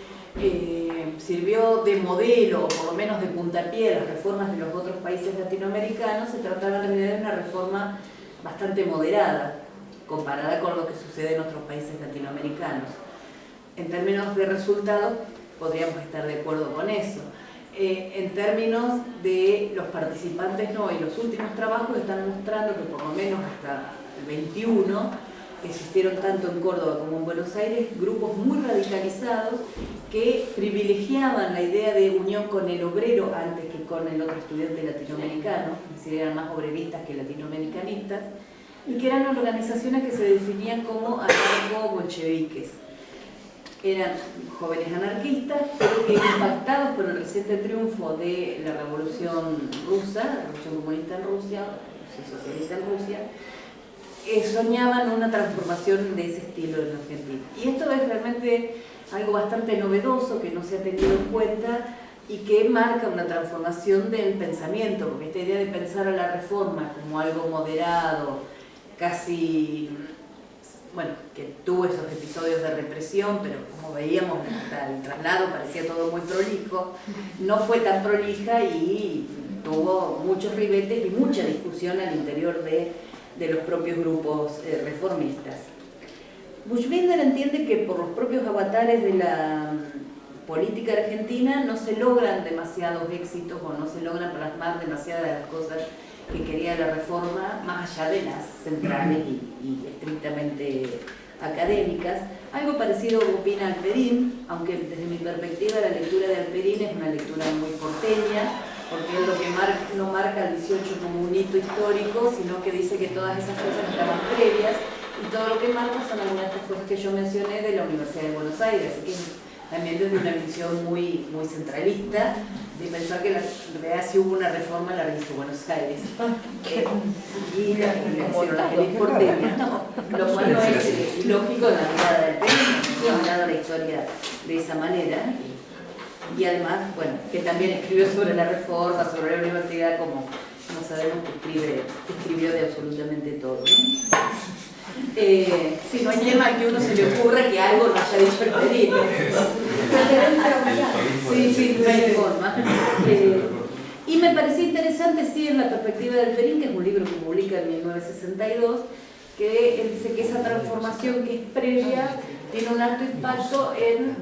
sirvió de modelo, o por lo menos de puntapié a las reformas de los otros países latinoamericanos, se trataba también de una reforma bastante moderada, comparada con lo que sucede en otros países latinoamericanos. En términos de resultados, podríamos estar de acuerdo con eso. En términos de los participantes, no, y los últimos trabajos están mostrando que por lo menos hasta el 21 existieron tanto en Córdoba como en Buenos Aires grupos muy radicalizados que privilegiaban la idea de unión con el obrero antes que con el otro estudiante latinoamericano, es decir, eran más obreristas que latinoamericanistas, y que eran organizaciones que se definían como anarco-bolcheviques. Eran jóvenes anarquistas, pero que, impactados por el reciente triunfo de la revolución rusa, la revolución comunista en Rusia, la revolución socialista en Rusia, soñaban una transformación de ese estilo en Argentina. Y esto es realmente algo bastante novedoso que no se ha tenido en cuenta y que marca una transformación del pensamiento, porque esta idea de pensar a la reforma como algo moderado, casi, bueno, que tuvo esos episodios de represión, pero como veíamos hasta el traslado parecía todo muy prolijo, no fue tan prolija y tuvo muchos ribetes y mucha discusión al interior de los propios grupos reformistas. Buchbinder entiende que por los propios avatares de la política argentina no se logran demasiados éxitos o no se logran plasmar demasiadas de las cosas que quería la reforma, más allá de las centrales y estrictamente académicas. Algo parecido opina Alperín, aunque desde mi perspectiva la lectura de Alperín es una lectura muy porteña, porque es lo que no marca el 18 como un hito histórico, sino que dice que todas esas cosas estaban previas, y todo lo que marca son algunas de estas cosas que yo mencioné de la Universidad de Buenos Aires, así que también desde una visión muy centralista, de pensar que en realidad sí hubo una reforma, la hizo Buenos Aires. Y le hicieron las élites porteñas, lo cual no es ilógico en la mirada del Perú, no ha hablado la historia de esa manera. y además, bueno, que también escribió sobre la reforma, sobre la universidad, como sabemos que escribió de absolutamente todo, ¿no? Si no hay tema que uno se le ocurra que algo no haya dicho el Perín. Sí, no hay forma. Y me parecía interesante, sí, en la perspectiva del Perín, que es un libro que publica en 1962, que él dice que esa transformación que es previa tiene un alto impacto en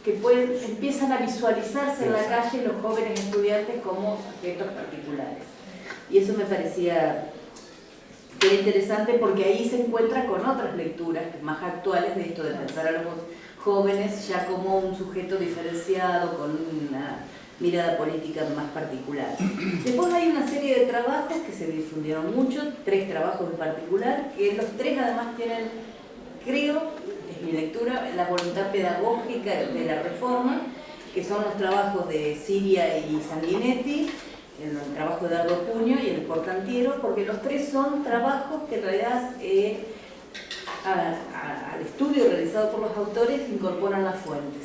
que empiezan a visualizarse en la calle los jóvenes estudiantes como sujetos particulares. Y eso me parecía que era interesante porque ahí se encuentra con otras lecturas más actuales de esto de pensar a los jóvenes ya como un sujeto diferenciado, con una mirada política más particular. Después hay una serie de trabajos que se difundieron mucho, 3 trabajos en particular, que los 3 además tienen, creo, es mi lectura, la voluntad pedagógica de la reforma, que son los trabajos de Siria y Sanguinetti, el trabajo de Dardo Puño y el Portantiero, porque los 3 son trabajos que en realidad al estudio realizado por los autores incorporan las fuentes.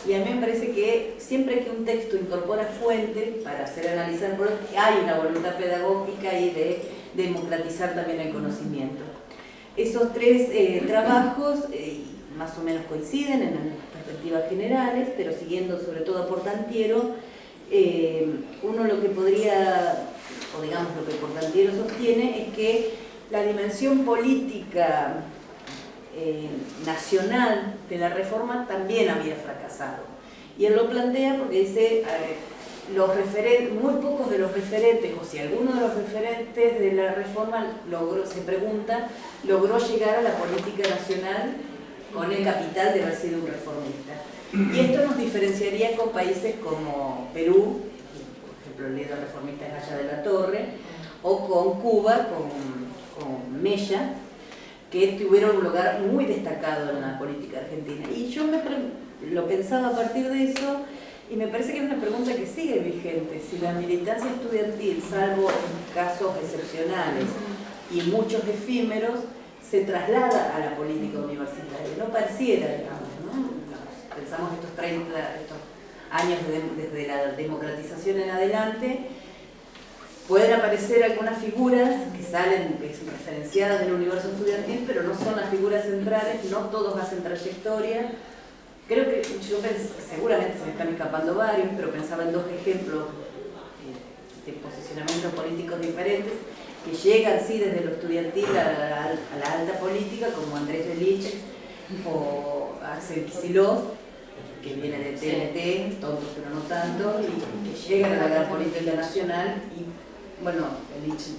Y a mí me parece que siempre que un texto incorpora fuentes para ser analizado, hay una voluntad pedagógica y de democratizar también el conocimiento. Esos 3 trabajos más o menos coinciden en las perspectivas generales, pero siguiendo sobre todo a Portantiero, uno lo que podría, o digamos lo que Portantiero sostiene, es que la dimensión política nacional de la reforma también había fracasado. Y él lo plantea porque dice, muy pocos de los referentes, o si alguno de los referentes de la reforma se pregunta, logró llegar a la política nacional con el capital de haber sido un reformista. Y esto nos diferenciaría con países como Perú, por ejemplo el líder reformista es Haya de la Torre, o con Cuba, con Mella, que tuvieron un lugar muy destacado en la política argentina. Y yo lo pensaba a partir de eso, y me parece que es una pregunta que sigue vigente, si la militancia estudiantil, salvo en casos excepcionales y muchos efímeros, se traslada a la política universitaria. No pareciera, digamos, ¿no? Pensamos estos años desde la democratización en adelante, pueden aparecer algunas figuras que salen referenciadas del universo estudiantil, pero no son las figuras centrales, no todos hacen trayectoria. Creo que seguramente se me están escapando varios, pero pensaba en 2 ejemplos de posicionamientos políticos diferentes que llegan sí desde lo estudiantil a la alta política, como Andrés Delich o Axel Kicillof, que viene de TNT, tontos pero no tanto, y que llegan a la gran política nacional. Y bueno, Delich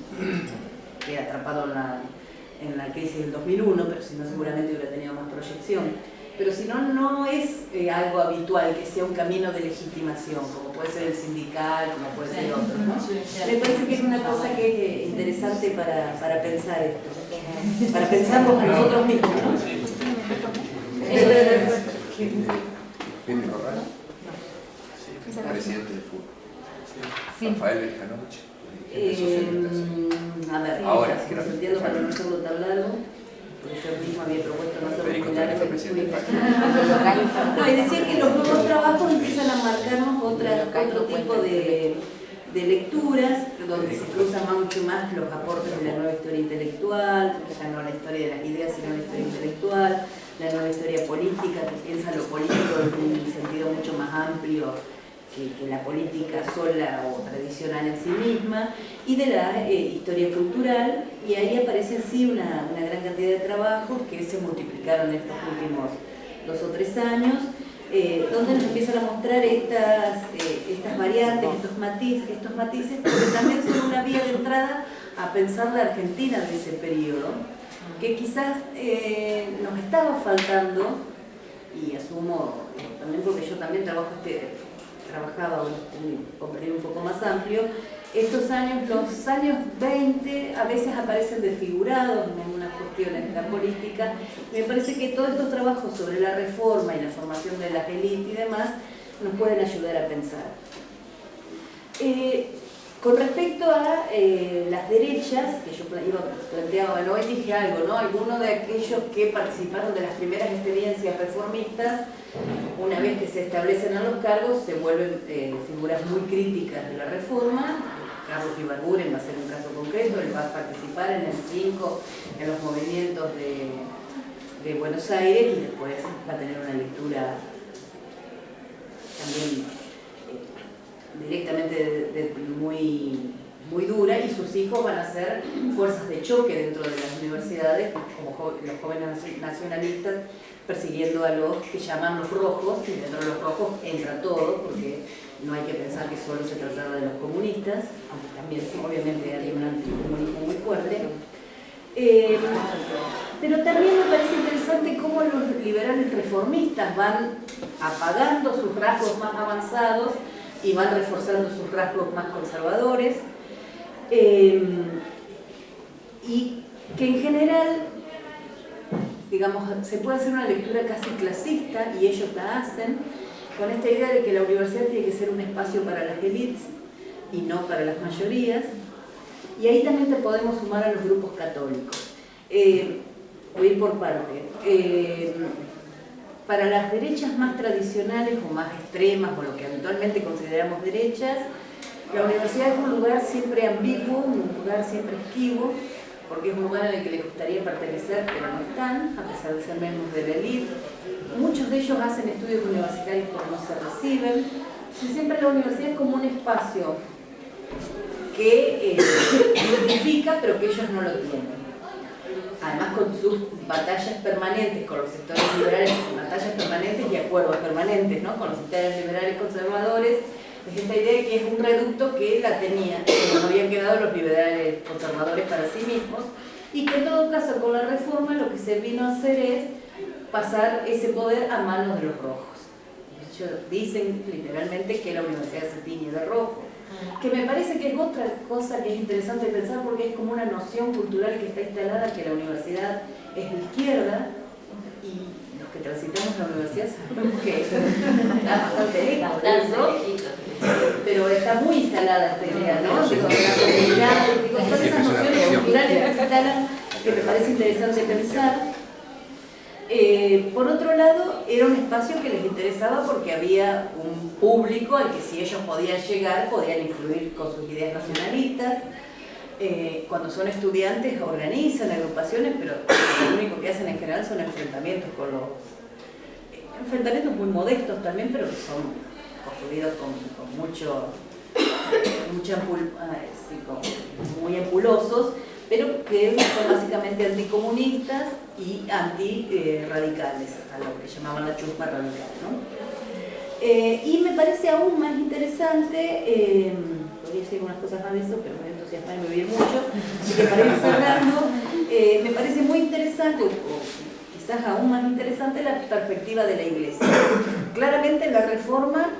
queda atrapado en la crisis del 2001, pero si no seguramente hubiera tenido más proyección. Pero si no, no es algo habitual que sea un camino de legitimación, como puede ser el sindical, como puede ser otro, ¿no? Me parece que es una cosa que es interesante para pensar esto, para pensarlo a nosotros mismos, ¿no? ¿Viene Corral? Presidente del fútbol. Rafael Benjanovic. A ver, ahora, si no se entiendo para no hacerlo tan largo, porque yo mismo había propuesto no hacerlo muy largo. No, y decía que los nuevos trabajos empiezan a marcarnos otro tipo de lecturas, donde se cruzan mucho más los aportes de la nueva historia intelectual, ya no la historia de las ideas, sino la historia intelectual, la nueva historia política, que piensa lo político en un sentido mucho más amplio que la política sola o tradicional en sí misma, y de la historia cultural, y ahí aparece así una gran cantidad de trabajos que se multiplicaron en estos últimos 2 o 3 años, donde nos empiezan a mostrar estas variantes, estos matices, porque también son una vía de entrada a pensar la Argentina de ese periodo, que quizás nos estaba faltando, y asumo también porque yo también trabajaba con periodo un poco más amplio, estos años, los años 20 a veces aparecen desfigurados en algunas cuestiones de la política. Me parece que todos estos trabajos sobre la reforma y la formación de las élites y demás nos pueden ayudar a pensar. Con respecto a las derechas, que yo planteaba, ¿no? Hoy dije algo, ¿no? Algunos de aquellos que participaron de las primeras experiencias reformistas, una vez que se establecen en los cargos, se vuelven figuras muy críticas de la reforma. Carlos Ibarguren va a ser un caso concreto, él va a participar en el 5, en los movimientos de Buenos Aires, y después va a tener una lectura también directamente muy dura, y sus hijos van a ser fuerzas de choque dentro de las universidades, como los jóvenes nacionalistas, persiguiendo a los que llaman los rojos, y dentro de los rojos entra todo, porque no hay que pensar que solo se trataba de los comunistas, aunque también obviamente hay un anticomunismo muy fuerte. Pero también me parece interesante cómo los liberales reformistas van apagando sus rasgos más avanzados y van reforzando sus rasgos más conservadores, y que en general, digamos, se puede hacer una lectura casi clasista, y ellos la hacen, con esta idea de que la universidad tiene que ser un espacio para las élites y no para las mayorías, y ahí también te podemos sumar a los grupos católicos. Voy a ir por parte. Para las derechas más tradicionales o más extremas, o lo que habitualmente consideramos derechas, la universidad es un lugar siempre ambiguo, un lugar siempre esquivo, porque es un lugar en el que les gustaría pertenecer, pero no están, a pesar de ser miembros de la élite. Muchos de ellos hacen estudios universitarios pero no se reciben. Y siempre la universidad es como un espacio que identifica, pero que ellos no lo tienen. Además, con sus batallas permanentes con los sectores liberales, batallas permanentes y acuerdos permanentes, ¿no? Con los sectores liberales conservadores, es esta idea de que es un reducto que la tenían, que no habían quedado los liberales conservadores para sí mismos, y que en todo caso con la reforma lo que se vino a hacer es pasar ese poder a manos de los rojos. De hecho, dicen literalmente que la universidad se tiñe de rojo, que me parece que es otra cosa que es interesante pensar, porque es como una noción cultural que está instalada, que la universidad es de izquierda, y los que transitamos la universidad sabemos que está bastante lejos de eso, pero está muy instalada esta idea, ¿no? De la comunidad, son esas nociones culturales que se instalan, que me parece interesante pensar. Por otro lado, era un espacio que les interesaba porque había un público al que, si ellos podían llegar, podían influir con sus ideas nacionalistas. Cuando son estudiantes organizan agrupaciones, pero lo único que hacen en general son enfrentamientos con los... enfrentamientos muy modestos también, pero que son construidos con muy ampulosos, pero que son básicamente anticomunistas y antirradicales, a lo que llamaban la chusma radical, ¿no? Y me parece aún más interesante, podría decir unas cosas más de eso, pero me entusiasma y me voy a ir mucho, así que para ir cerrando, me parece muy interesante, o quizás aún más interesante, la perspectiva de la Iglesia. Claramente la reforma,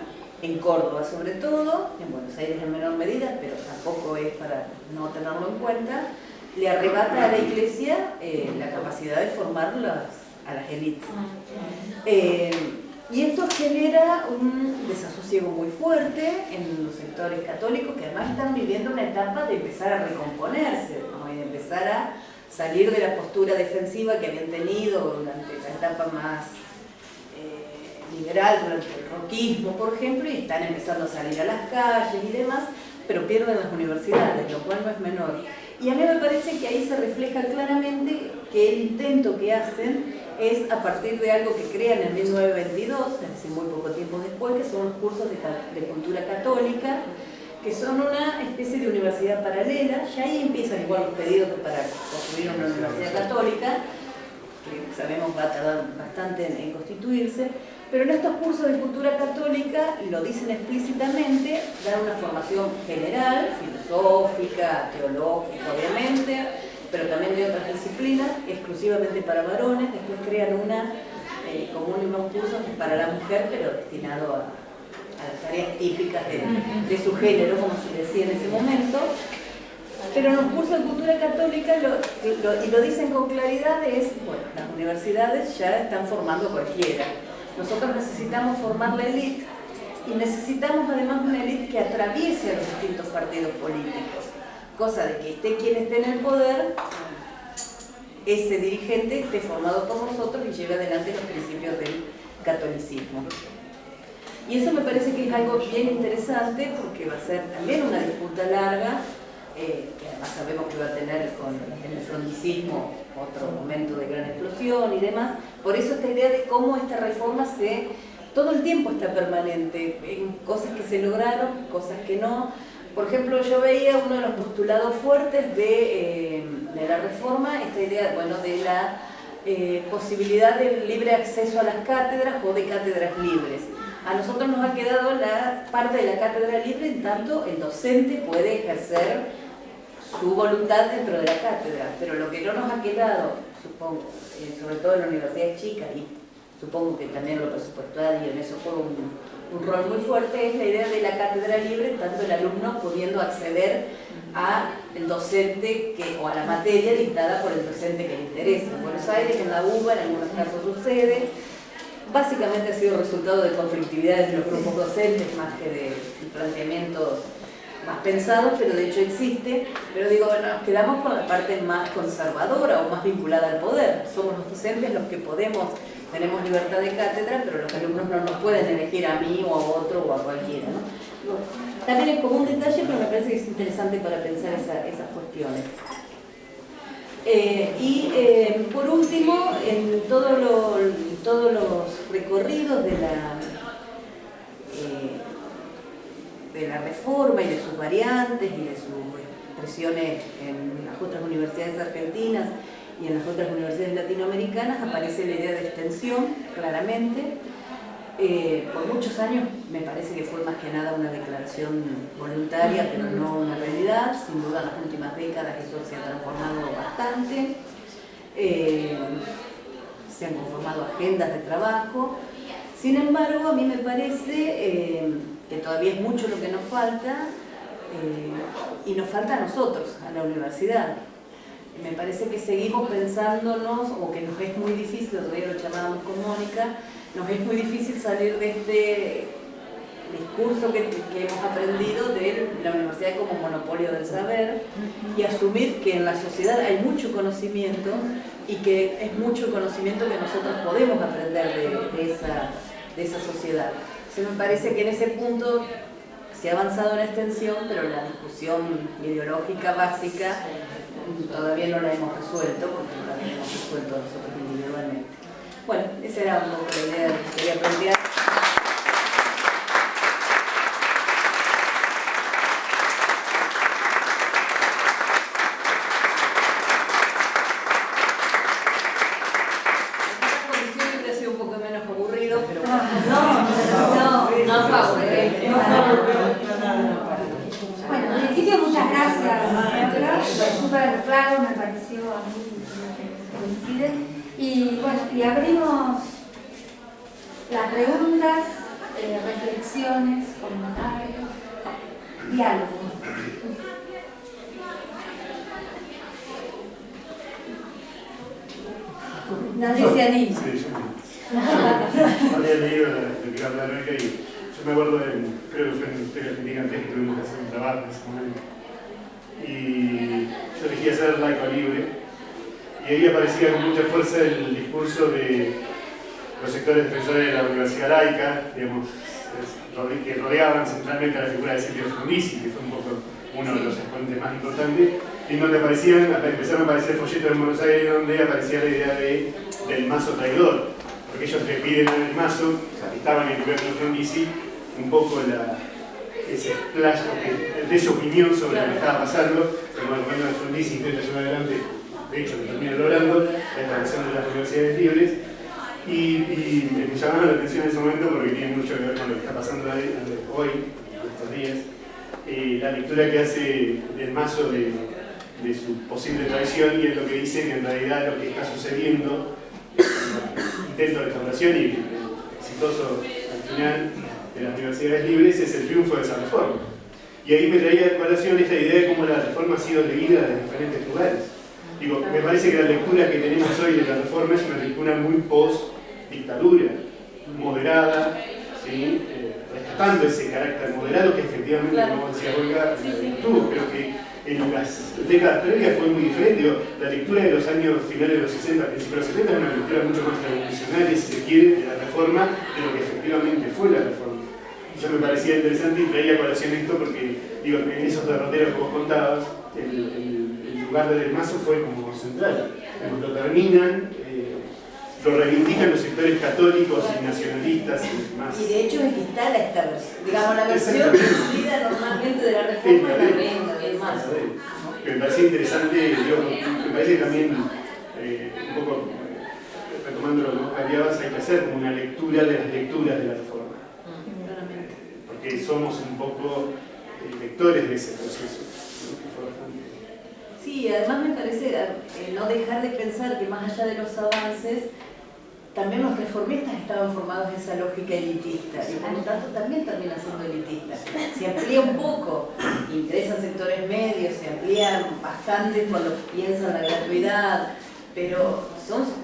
en Córdoba sobre todo, en Buenos Aires en menor medida, pero tampoco es para no tenerlo en cuenta, le arrebata a la Iglesia la capacidad de formar a las élites. Y esto genera un desasosiego muy fuerte en los sectores católicos, que además están viviendo una etapa de empezar a recomponerse, ¿no? Y de empezar a salir de la postura defensiva que habían tenido durante la etapa más liberal, durante el roquismo, por ejemplo, y están empezando a salir a las calles y demás, pero pierden las universidades, lo cual no es menor. Y a mí me parece que ahí se refleja claramente que el intento que hacen es a partir de algo que crean en 1922, es decir, muy poco tiempo después, que son los cursos de cultura católica, que son una especie de universidad paralela. Ya ahí empiezan igual los pedidos para construir una universidad católica, que sabemos va a tardar bastante en constituirse, pero en estos cursos de cultura católica, lo dicen explícitamente, dan una formación general, filosófica, teológica obviamente, pero también de otras disciplinas, exclusivamente para varones. Después crean como unos cursos para la mujer, pero destinado a las tareas típicas de su género, como se decía en ese momento. Pero en los cursos de cultura católica, y lo dicen con claridad, bueno, las universidades ya están formando cualquiera. Nosotros necesitamos formar la élite, Y necesitamos además una élite que atraviese a los distintos partidos políticos, cosa de que esté quien esté en el poder, ese dirigente esté formado por nosotros y lleve adelante los principios del catolicismo. Y eso me parece que es algo bien interesante porque va a ser también una disputa larga, que además sabemos que va a tener con el frondicismo otro momento de gran explosión y demás. Por eso esta idea de cómo esta reforma todo el tiempo está permanente, en cosas que se lograron, cosas que no. Por ejemplo, yo veía uno de los postulados fuertes de la reforma, esta idea, bueno, de la posibilidad del libre acceso a las cátedras o de cátedras libres. A nosotros nos ha quedado la parte de la cátedra libre, en tanto el docente puede ejercer su voluntad dentro de la cátedra, pero lo que no nos ha quedado, supongo, sobre todo en las universidades chicas, y supongo que también lo presupuestario y en eso juega un rol muy fuerte, es la idea de la cátedra libre, tanto el alumno pudiendo acceder al docente o a la materia dictada por el docente que le interesa. En Buenos Aires, en la UBA, en algunos casos sucede. Básicamente ha sido resultado de conflictividades de los grupos docentes más que de planteamientos más pensados, pero de hecho existe. Pero digo, nos quedamos con la parte más conservadora o más vinculada al poder. Somos los docentes los que tenemos libertad de cátedra, pero los alumnos no nos pueden elegir a mí o a otro o a cualquiera, ¿no? También es como un detalle, pero me parece que es interesante para pensar esas cuestiones. Por último, en todos los recorridos de la reforma y de sus variantes y de sus expresiones en las otras universidades argentinas y en las otras universidades latinoamericanas, aparece la idea de extensión, claramente. Por muchos años me parece que fue más que nada una declaración voluntaria, pero no una realidad. Sin duda en las últimas décadas eso se ha transformado bastante. Se han conformado agendas de trabajo. Sin embargo, a mí me parece que todavía es mucho lo que nos falta, y nos falta a nosotros, a la universidad. Me parece que seguimos pensándonos, o que nos es muy difícil, otro día lo charlábamos con Mónica, nos es muy difícil salir de este discurso que hemos aprendido de la universidad como monopolio del saber y asumir que en la sociedad hay mucho conocimiento y que es mucho el conocimiento que nosotros podemos aprender de esa sociedad. Entonces me parece que en ese punto se ha avanzado en la extensión, pero la discusión ideológica básica todavía no la hemos resuelto, porque no la hemos resuelto nosotros individualmente. Bueno, esa era un poco la idea de lo que quería plantear. En otras condiciones hubiera sido un poco menos aburrido, pero Bueno, en principio muchas gracias, súper claro, me pareció a mí que coincide. Y bueno, y abrimos las preguntas, reflexiones, comentarios, diálogo. Nadie se anima. Sí, yo había leído lo que hablar acá y yo me acuerdo, creo que fue en Historia Argentina antes que tuvimos que hacer un trabajo en ese momento. Y yo elegí hacer laico libre. Y ahí aparecía con mucha fuerza el discurso de los sectores defensores de la universidad laica, digamos, que rodeaban centralmente a la figura de Silvio Frondizi, que fue un poco uno de los exponentes más importantes, y donde empezaron a aparecer folletos en Buenos Aires donde aparecía la idea del mazo traidor, porque ellos le piden al mazo, estaban en el gobierno de Frondizi, un poco ese plazo de su opinión sobre lo que estaba pasando, como el gobierno de Frondizi intenta llevar adelante. De hecho, lo termina logrando la expansión de las universidades libres y me llamaron la atención en ese momento porque tiene mucho que ver con lo que está pasando hoy, en estos días. La lectura que hace del mazo de su posible traición y es lo que dice que en realidad lo que está sucediendo, el intento de restauración y exitoso al final de las universidades libres es el triunfo de esa reforma. Y ahí me traía a colación esta idea de cómo la reforma ha sido leída de diferentes lugares. Digo, me parece que la lectura que tenemos hoy de la reforma es una lectura muy post-dictadura, moderada, ¿sí? adoptando ese carácter moderado que efectivamente, claro, como decía Olga, sí. tuvo. Creo que en las décadas previas fue muy diferente. Digo, la lectura de los años finales de los 60, principios de los 70 era una lectura mucho más revolucionaria, si se quiere, de la reforma, de lo que efectivamente fue la reforma. Y yo me parecía interesante y traía a colación esto porque, digo, en esos derroteros que vos contabas, el lugar de Del Mazo fue como central. Lo terminan, lo reivindican los sectores católicos y nacionalistas y demás. Y de hecho es que está esta versión, digamos, la versión cumplida normalmente de la reforma y la venga del Mazo. Me parece interesante, digo, me parece que también, un poco retomando lo que vos cambiabas, hay que hacer como una lectura de las lecturas de la reforma. Porque somos un poco lectores de ese proceso. Sí, además me parece no dejar de pensar que más allá de los avances, también los reformistas estaban formados en esa lógica elitista y por lo tanto también termina siendo elitista. Se amplía un poco, interesan sectores medios, se amplían bastante cuando piensan la gratuidad, pero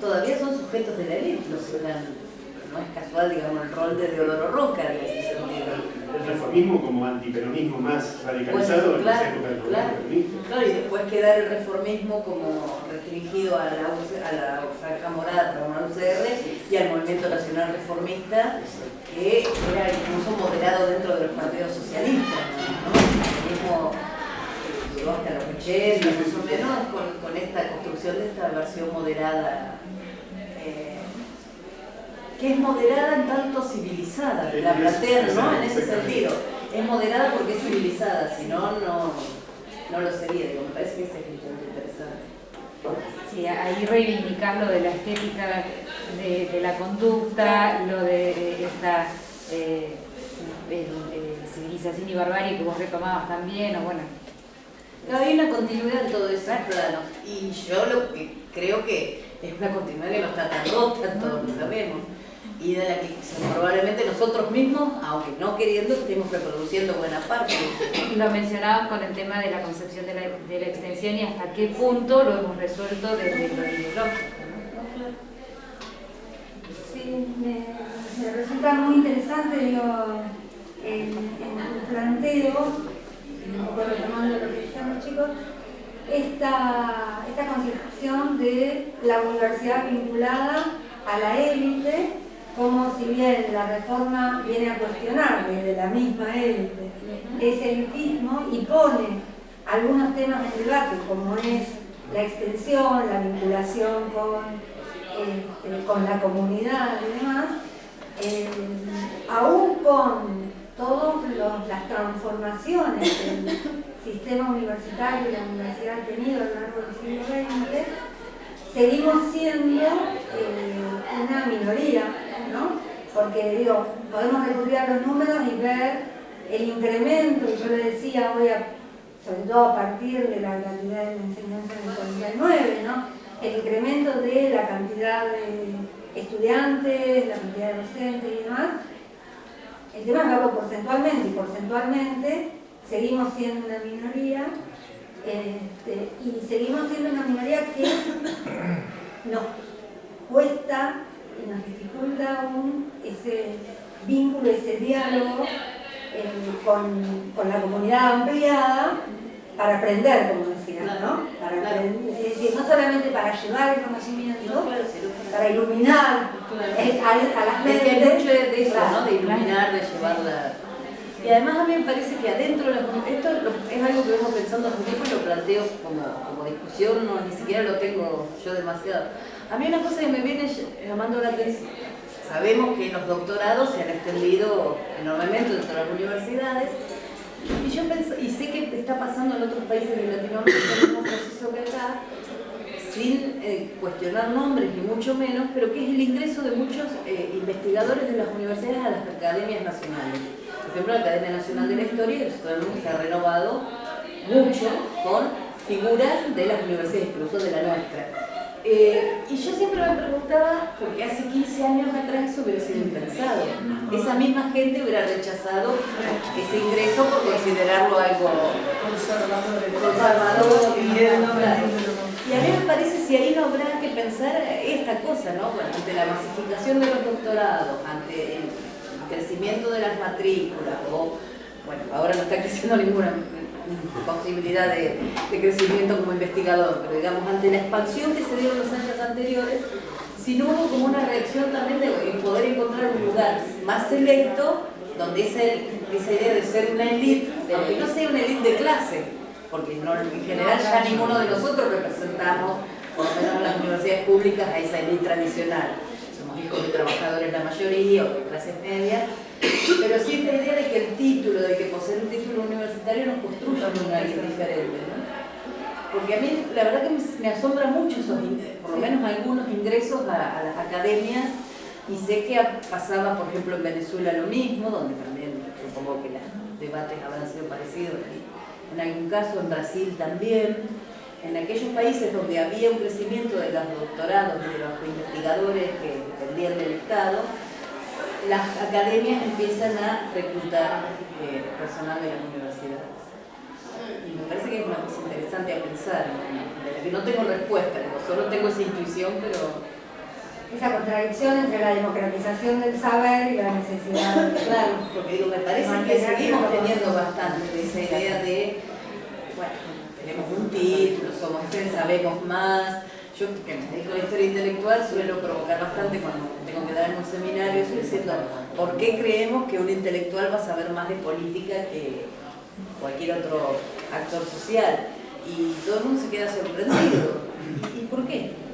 todavía son sujetos de la élite, no es casual, digamos, el rol de Deodoro Roca en ese sentido. El reformismo como antiperonismo más radicalizado Bueno, claro, en esa época del gobierno peronista. claro, y después quedar el reformismo como restringido a la Franja Morada, a la UCR y al Movimiento Nacional Reformista, que era incluso moderado dentro de los partidos socialistas, ¿no? El mismo duró hasta los 80, más o menos, con esta construcción de esta versión moderada. Que es moderada en tanto civilizada, la plantean, ¿no? En ese sentido. Es moderada porque es civilizada, si no, no lo sería. Digo, me parece que ese es un punto interesante. Sí, ahí reivindicar lo de la estética de la conducta, lo de esta civilización y barbarie que vos retomabas también, o bueno. Hay una continuidad en todos esos planos, y yo lo que creo que es una continuidad que no está tan rota, todos lo sabemos, y de la que probablemente nosotros mismos, aunque no queriendo, estemos reproduciendo buena parte. Lo mencionabas con el tema de la concepción de la extensión y hasta qué punto lo hemos resuelto desde lo ideológico, ¿no? Sí, me resulta muy interesante, digo, en tu planteo, un poco retomando lo que decían los chicos, esta concepción de la universidad vinculada a la élite, como si bien la reforma viene a cuestionar desde la misma élite ese elitismo y pone algunos temas en debate, como es la extensión, la vinculación con la comunidad y demás, aún con todas las transformaciones que el sistema universitario y la universidad han tenido a lo largo del siglo XX, seguimos siendo una minoría, ¿no? Porque, digo, podemos recurrir a los números y ver el incremento, y yo le decía hoy, sobre todo a partir de la cantidad de la enseñanza en el 49, ¿no? El incremento de la cantidad de estudiantes, la cantidad de docentes y demás. El tema es verlo porcentualmente, y porcentualmente seguimos siendo una minoría, y seguimos siendo una minoría que nos cuesta y nos dificulta aún ese vínculo, ese diálogo con la comunidad ampliada para aprender, como decía, ¿no? Para aprender, es decir, no solamente para llevar el conocimiento, para iluminar a las mentes. Es que hay mucho de eso, ¿no? De iluminar, de llevarla. Y además a mí me parece que adentro, esto es algo que vengo pensando hace tiempo y lo planteo como discusión, no, ni siquiera lo tengo yo demasiado. A mí una cosa que me viene llamando la atención, sabemos que los doctorados se han extendido enormemente dentro de las universidades, y yo y sé que está pasando en otros países de Latinoamérica el mismo proceso que acá, sin cuestionar nombres ni mucho menos, pero que es el ingreso de muchos investigadores de las universidades a las academias nacionales. Por ejemplo, la Academia Nacional de la Historia se ha renovado mucho con figuras de las universidades, incluso de la nuestra. Y yo siempre me preguntaba, porque hace 15 años atrás eso hubiera sido impensado. Esa misma gente hubiera rechazado ese ingreso por considerarlo algo conservador. Y a mí me parece si ahí no habrá que pensar esta cosa, ¿no? Bueno, ante la masificación de los doctorados, ante crecimiento de las matrículas, o, bueno, ahora no está creciendo ninguna posibilidad de crecimiento como investigador, pero digamos, ante la expansión que se dio en los años anteriores, si no hubo como una reacción también de poder encontrar un lugar más selecto, donde esa idea de ser una élite, aunque no sea una élite de clase, porque no, en general ya ninguno de nosotros representamos, por lo menos en las universidades públicas, a esa élite tradicional. Somos hijos de trabajadores la mayoría, o de clases medias, pero sí esta idea de que el título, de que poseer un título universitario nos construya un lugar diferente, ¿no? Porque a mí la verdad que me asombra mucho esos, por lo menos algunos ingresos a las academias, y sé que pasaba, por ejemplo, en Venezuela lo mismo, donde también supongo que los debates habrán sido parecidos, en algún caso en Brasil también. En aquellos países donde había un crecimiento de los doctorados y de los investigadores que dependían del Estado, las academias empiezan a reclutar personal de las universidades. Y me parece que es una cosa interesante a pensar, de la que no tengo respuesta, solo tengo esa intuición, pero... Esa contradicción entre la democratización del saber y la necesidad de... Claro, porque digo, me parece que seguimos teniendo bastante de esa idea de, bueno, tenemos un título, sabemos más. Yo, que me dedico a la historia intelectual, suelo provocar bastante cuando tengo que dar en un seminario, estoy diciendo, ¿por qué creemos que un intelectual va a saber más de política que cualquier otro actor social? Y todo el mundo se queda sorprendido. ¿Y por qué?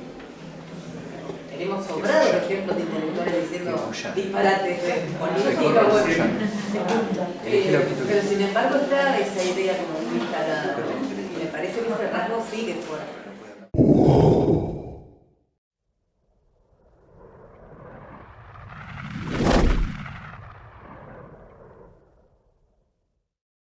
Tenemos sobrados ejemplos de intelectuales diciendo disparates de política, pero sin embargo está esa idea como muy instalada, y me parece que ese rasgo sigue fuerte.